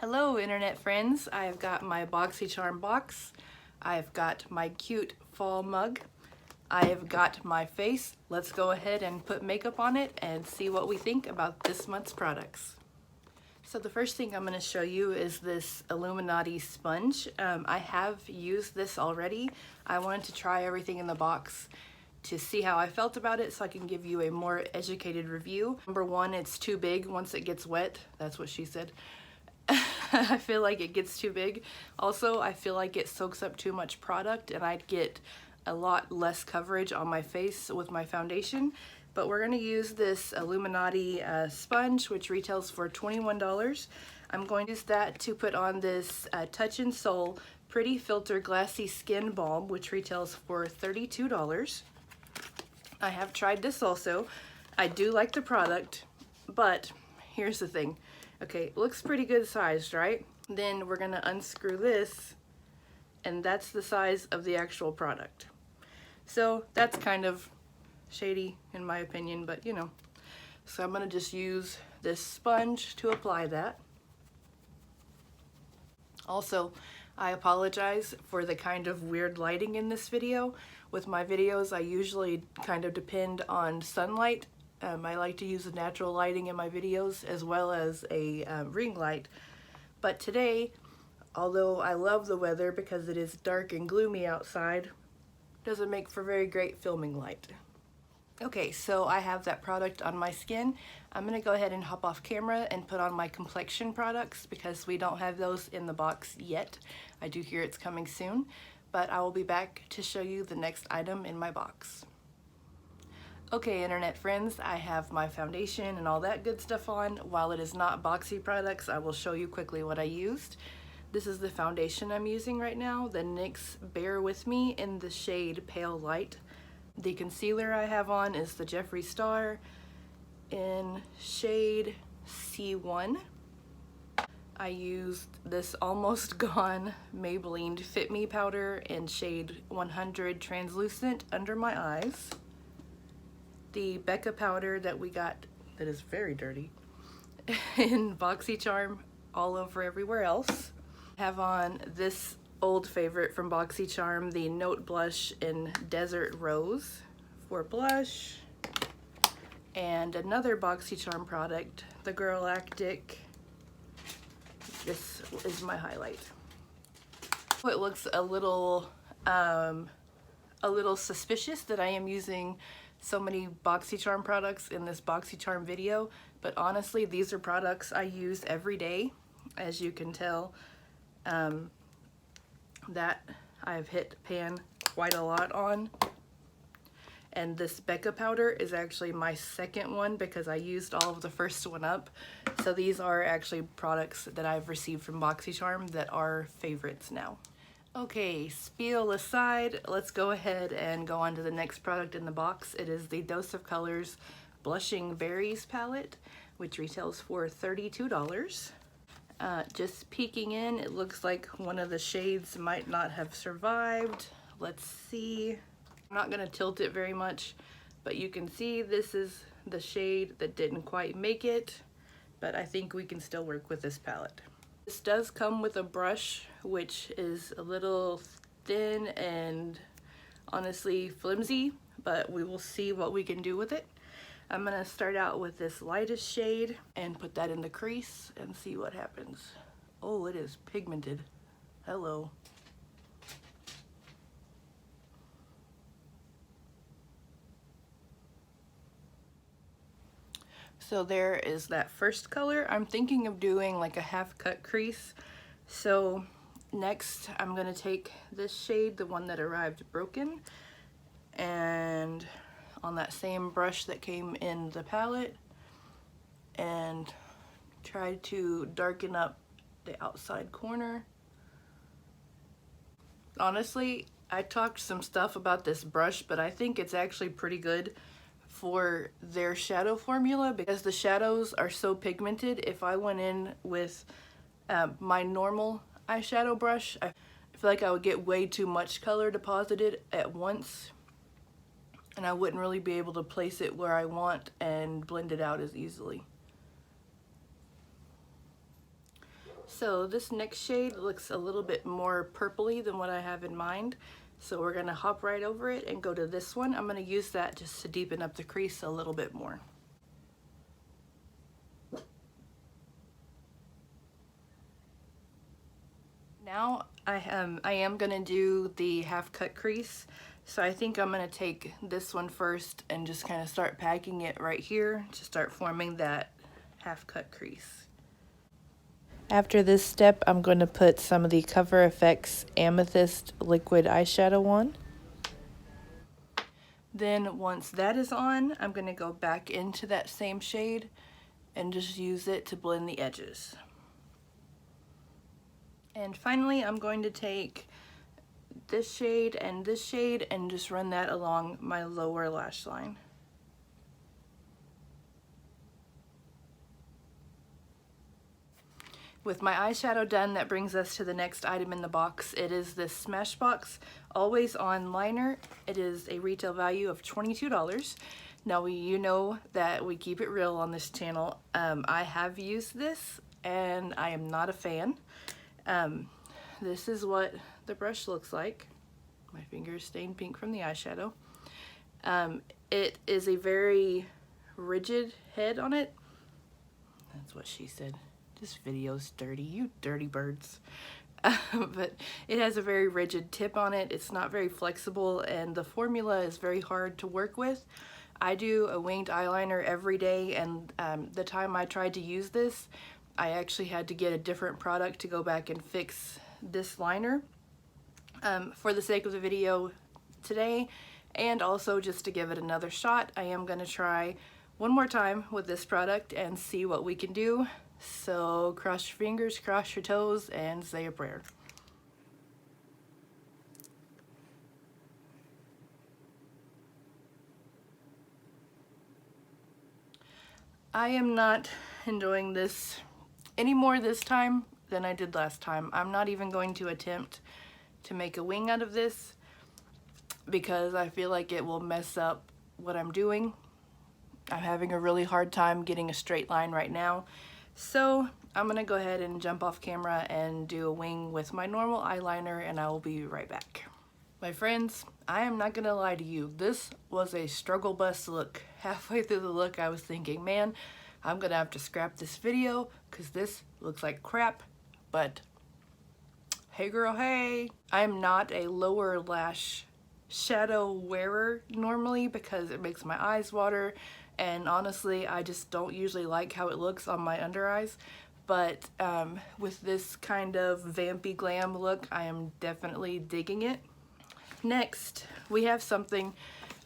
Hello internet friends, I've got my BoxyCharm box, I've got my cute fall mug, I've got my face. Let's go ahead and put makeup on it and see what we think about this month's products. So the first thing I'm going to show you is this Illuminati sponge. I have used this already. I wanted to try everything in the box to see how I felt about it so I can give you a more educated review. Number one, it's too big once it gets wet. That's what she said. I feel like it gets too big. Also, I feel like it soaks up too much product and I'd get a lot less coverage on my face with my foundation. But we're going to use this Illuminati sponge, which retails for $21. I'm going to use that to put on this Touch and Soul Pretty Filter Glassy Skin Balm, which retails for $32. I have tried this also. I do like the product, but here's the thing. Okay, it looks pretty good sized, right? Then we're gonna unscrew this, and that's the size of the actual product. So that's kind of shady in my opinion, but you know. So I'm gonna just use this sponge to apply that. Also, I apologize for the kind of weird lighting in this video. With my videos, I usually kind of depend on sunlight. I like to use the natural lighting in my videos as well as a ring light. But today, although I love the weather because it is dark and gloomy outside, doesn't make for very great filming light. Okay, so I have that product on my skin. I'm gonna go ahead and hop off camera and put on my complexion products because we don't have those in the box yet. I do hear it's coming soon, but I will be back to show you the next item in my box. Okay, internet friends, I have my foundation and all that good stuff on. While it is not Boxy products, I will show you quickly what I used. This is the foundation I'm using right now, the NYX Bear With Me in the shade Pale Light. The concealer I have on is the Jeffree Star in shade C1. I used this almost gone Maybelline Fit Me powder in shade 100 Translucent under my eyes. The Becca powder that we got that is very dirty in BoxyCharm all over everywhere else. I have on this old favorite from BoxyCharm, the Note Blush in Desert Rose for blush, and another BoxyCharm product, the Galactic. This is my highlight. It looks a little suspicious that I am using so many BoxyCharm products in this BoxyCharm video, but honestly, these are products I use every day. As you can tell, that I've hit pan quite a lot on. And this Becca powder is actually my second one because I used all of the first one up. So these are actually products that I've received from BoxyCharm that are favorites now. Okay, spiel aside, let's go ahead and go on to the next product in the box. It is the Dose of Colors Blushing Berries palette, which retails for $32. Just peeking in, it looks like one of the shades might not have survived. Let's see. I'm not gonna tilt it very much, but you can see this is the shade that didn't quite make it, but I think we can still work with this palette. This does come with a brush, which is a little thin and honestly flimsy, but we will see what we can do with it. I'm gonna start out with this lightest shade and put that in the crease and see what happens. Oh, it is pigmented. Hello. So there is that first color. I'm thinking of doing like a half cut crease. So next I'm gonna take this shade, the one that arrived broken, and on that same brush that came in the palette, and try to darken up the outside corner. Honestly, I talked some stuff about this brush, but I think it's actually pretty good for their shadow formula because the shadows are so pigmented. If I went in with my normal eyeshadow brush, I feel like I would get way too much color deposited at once and I wouldn't really be able to place it where I want and blend it out as easily. So this next shade looks a little bit more purpley than what I have in mind. So we're gonna hop right over it and go to this one. I'm gonna use that just to deepen up the crease a little bit more. Now I am gonna do the half cut crease. So I think I'm gonna take this one first and just kind of start packing it right here to start forming that half cut crease. After this step, I'm going to put some of the Cover FX Amethyst liquid eyeshadow on. Then once that is on, I'm going to go back into that same shade and just use it to blend the edges. And finally, I'm going to take this shade and just run that along my lower lash line. With my eyeshadow done, that brings us to the next item in the box. It is this Smashbox Always On Liner. It is a retail value of $22. Now, you know that we keep it real on this channel. I have used this and I am not a fan. This is what the brush looks like. My fingers stained pink from the eyeshadow. It is a very rigid head on it. That's what she said. This video's dirty, you dirty birds. But it has a very rigid tip on it. It's not very flexible and the formula is very hard to work with. I do a winged eyeliner every day, and the time I tried to use this, I actually had to get a different product to go back and fix this liner. For the sake of the video today, and also just to give it another shot, I am going to try one more time with this product and see what we can do. So cross your fingers, cross your toes, and say a prayer. I am not enjoying this any more this time than I did last time. I'm not even going to attempt to make a wing out of this because I feel like it will mess up what I'm doing. I'm having a really hard time getting a straight line right now. So I'm gonna go ahead and jump off camera and do a wing with my normal eyeliner, and I will be right back. My friends, I am not gonna lie to you. This was a struggle bus look. Halfway through the look, I was thinking, man, I'm gonna have to scrap this video because this looks like crap, but hey girl, hey. I'm not a lower lash shadow wearer normally because it makes my eyes water, and honestly I just don't usually like how it looks on my under eyes, but with this kind of vampy glam look, I am definitely digging it. Next, we have something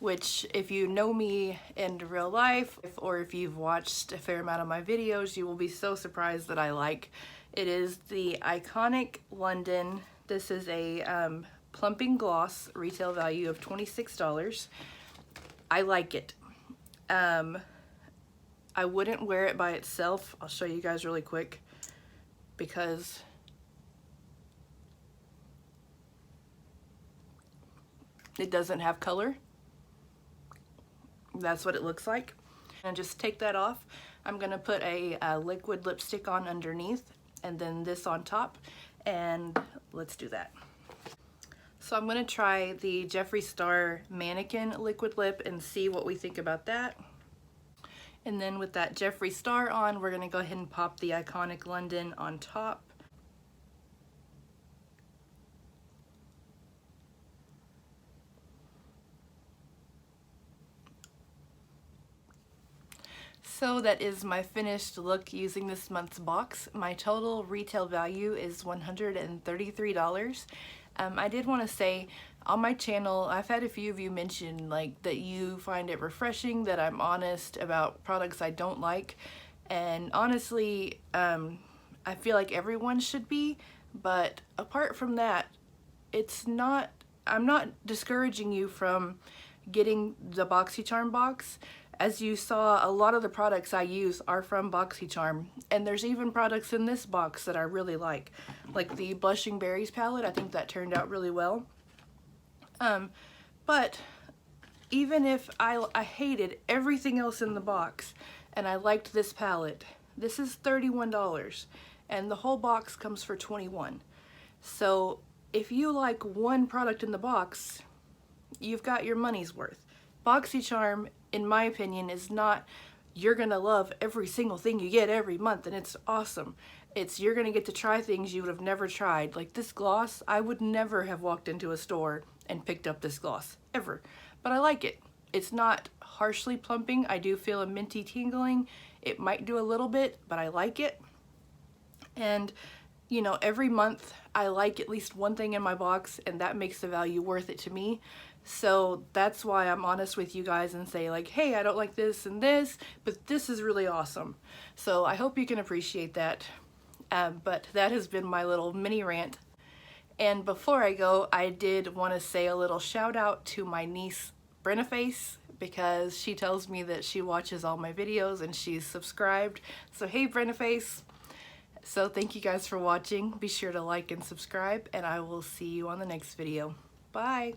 which, if you know me in real life or if you've watched a fair amount of my videos, you will be so surprised that I like. It is the Iconic London. This is a plumping gloss, retail value of $26. I like it. I wouldn't wear it by itself. I'll show you guys really quick because it doesn't have color. That's what it looks like. And just take that off. I'm gonna put a liquid lipstick on underneath and then this on top, and let's do that. So I'm gonna try the Jeffree Star Mannequin liquid lip and see what we think about that. And then with that Jeffree Star on, we're gonna go ahead and pop the Iconic London on top. So that is my finished look using this month's box. My total retail value is $133. I did want to say, on my channel, I've had a few of you mention like that you find it refreshing that I'm honest about products I don't like, and honestly, I feel like everyone should be, but apart from that, I'm not discouraging you from getting the BoxyCharm box. As you saw, a lot of the products I use are from BoxyCharm, and there's even products in this box that I really like the Blushing Berries palette. I think that turned out really well. But even if I hated everything else in the box and I liked this palette, this is $31, and the whole box comes for $21. So if you like one product in the box, you've got your money's worth. BoxyCharm, in my opinion, is not you're gonna love every single thing you get every month and it's awesome. It's you're gonna get to try things you would have never tried. Like this gloss, I would never have walked into a store and picked up this gloss, ever. But I like it. It's not harshly plumping. I do feel a minty tingling. It might do a little bit, but I like it. And you know, every month I like at least one thing in my box, and that makes the value worth it to me. So that's why I'm honest with you guys and say like, hey, I don't like this and this, but this is really awesome. So I hope you can appreciate that. But that has been my little mini rant. And before I go, I did want to say a little shout out to my niece, Brennaface, because she tells me that she watches all my videos and she's subscribed. So hey, Brennaface. So thank you guys for watching. Be sure to like and subscribe, and I will see you on the next video. Bye!